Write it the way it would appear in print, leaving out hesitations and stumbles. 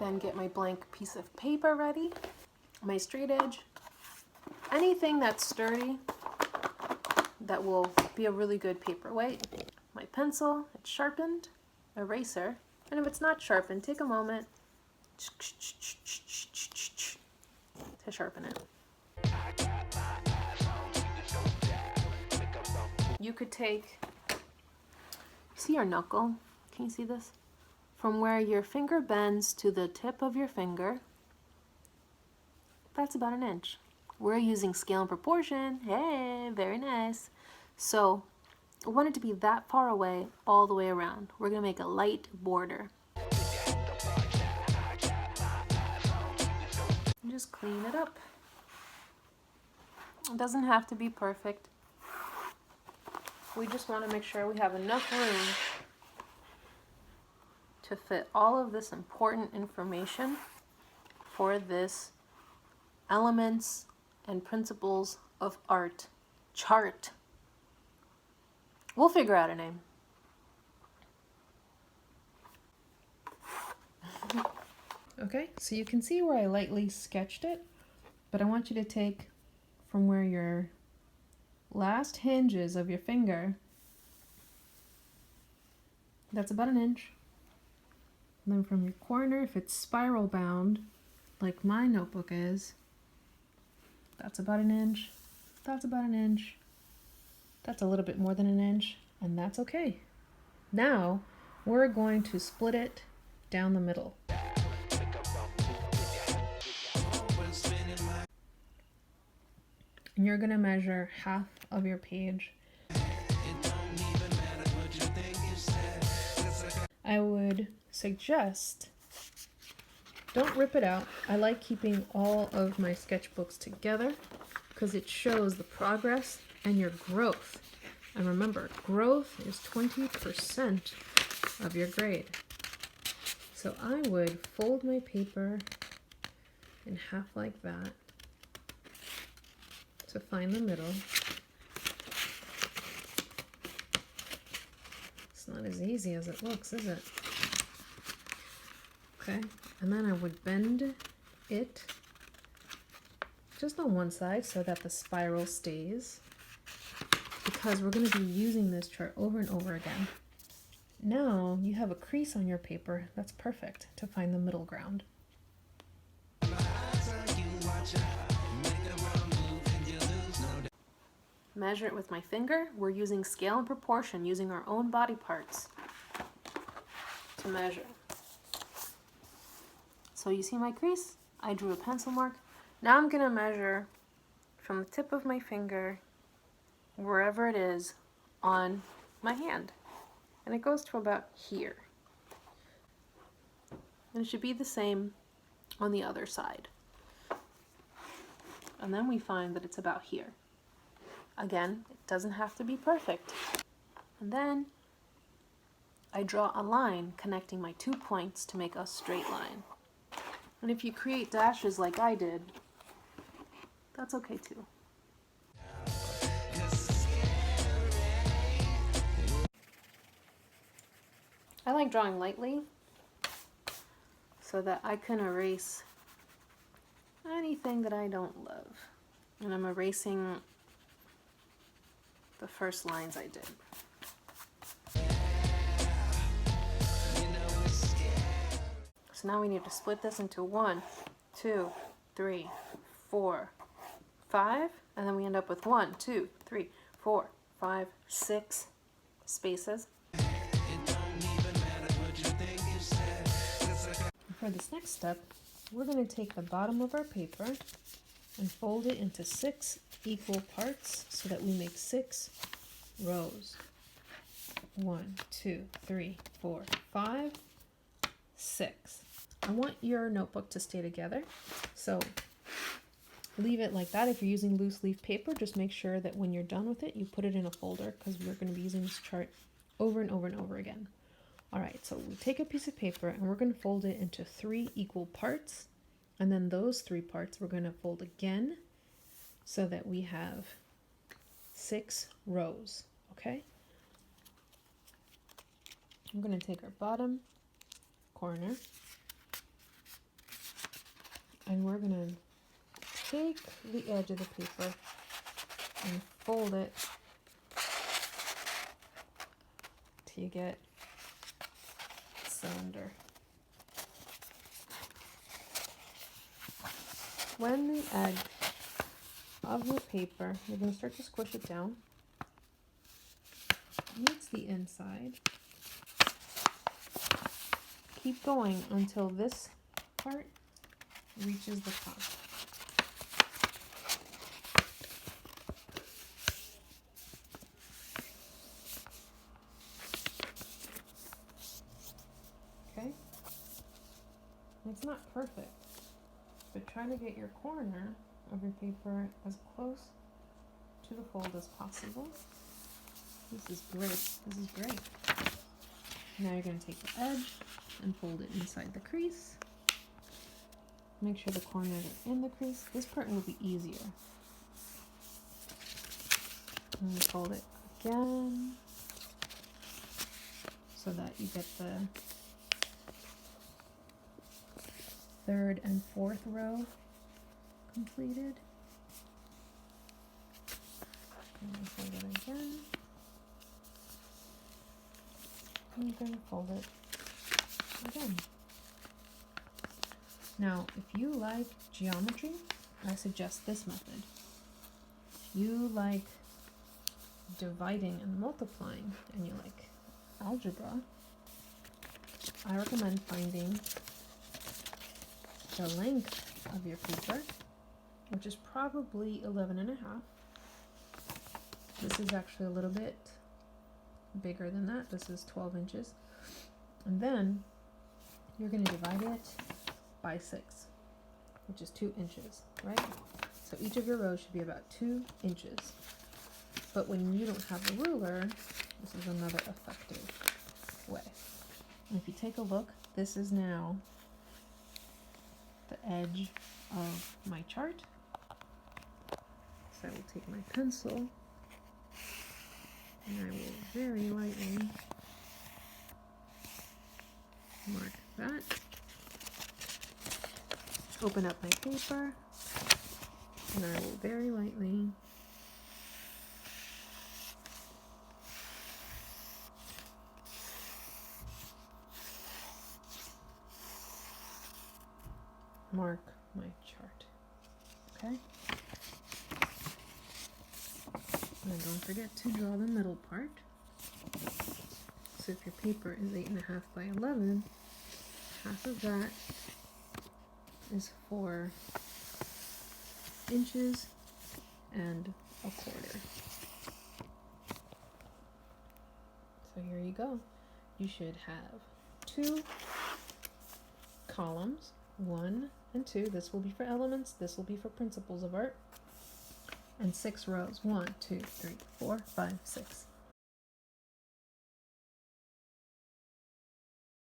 Then get my blank piece of paper ready, my straight edge, anything that's sturdy that will be a really good paperweight. My pencil, it's sharpened, eraser, and if it's not sharpened, take a moment to sharpen it. You could take, see your knuckle? Can you see this? From where your finger bends to the tip of your finger, that's about an inch. We're using scale and proportion. Hey, very nice. So I want it to be that far away all the way around. We're gonna make a light border. And just clean it up. It doesn't have to be perfect. We just want to make sure we have enough room to fit all of this important information for this Elements and Principles of Art chart. We'll figure out a name. Okay, so you can see where I lightly sketched it, but I want you to take from where your last hinges of your finger, that's about an inch. And then from your corner, if it's spiral bound, like my notebook is, that's about an inch, that's about an inch, that's a little bit more than an inch, and that's okay. Now, we're going to split it down the middle. And you're going to measure half of your page. I would suggest, don't rip it out. I like keeping all of my sketchbooks together because it shows the progress and your growth. And remember, growth is 20% of your grade. So I would fold my paper in half like that to find the middle. It's not as easy as it looks, is it? Okay, and then I would bend it just on one side so that the spiral stays, because we're going to be using this chart over and over again. Now you have a crease on your paper. That's perfect to find the middle ground. Measure it with my finger. We're using scale and proportion, using our own body parts to measure. So you see my crease? I drew a pencil mark. Now I'm going to measure from the tip of my finger wherever it is on my hand. And it goes to about here. And it should be the same on the other side. And then we find that it's about here. Again, it doesn't have to be perfect. And then I draw a line connecting my 2 points to make a straight line. And if you create dashes like I did, that's okay too. I like drawing lightly so that I can erase anything that I don't love. And I'm erasing the first lines I did. So now we need to split this into 1, 2, 3, 4, 5, and then we end up with 1, 2, 3, 4, 5, 6 spaces. For this next step, we're going to take the bottom of our paper and fold it into 6 equal parts so that we make 6 rows. 1, 2, 3, 4, 5, 6. I want your notebook to stay together, so leave it like that. If you're using loose leaf paper, just make sure that when you're done with it, you put it in a folder, because we're going to be using this chart over and over and over again. All right, so we take a piece of paper and we're going to fold it into 3 equal parts, and then those 3 parts we're going to fold again so that we have 6 rows, okay? I'm going to take our bottom corner And we're going to take the edge of the paper and fold it till you get a cylinder. When the edge of your paper, you're going to start to squish it down. Meets the inside. Keep going until this part reaches the top. Okay? It's not perfect, but try to get your corner of your paper as close to the fold as possible. This is great. This is great. Now you're going to take the edge and fold it inside the crease. Make sure the corners are in the crease. This part will be easier. And fold it again so that you get the third and fourth row completed. And fold it again. And then fold it again. Now, if you like geometry, I suggest this method. If you like dividing and multiplying, and you like algebra, I recommend finding the length of your paper, which is probably 11.5. This is actually a little bit bigger than that. This is 12 inches. And then you're going to divide it by 6, which is 2 inches, right? So each of your rows should be about 2 inches. But when you don't have a ruler, this is another effective way. And if you take a look, this is now the edge of my chart. So I will take my pencil and I will very lightly mark that. Open up my paper and I will very lightly mark my chart. Okay? And don't forget to draw the middle part. So if your paper is 8.5 by 11, half of that is 4 inches and 1/4. So here you go. You should have 2 columns, 1 and 2. This will be for elements, this will be for principles of art. And 6 rows. 1, 2, 3, 4, 5, 6.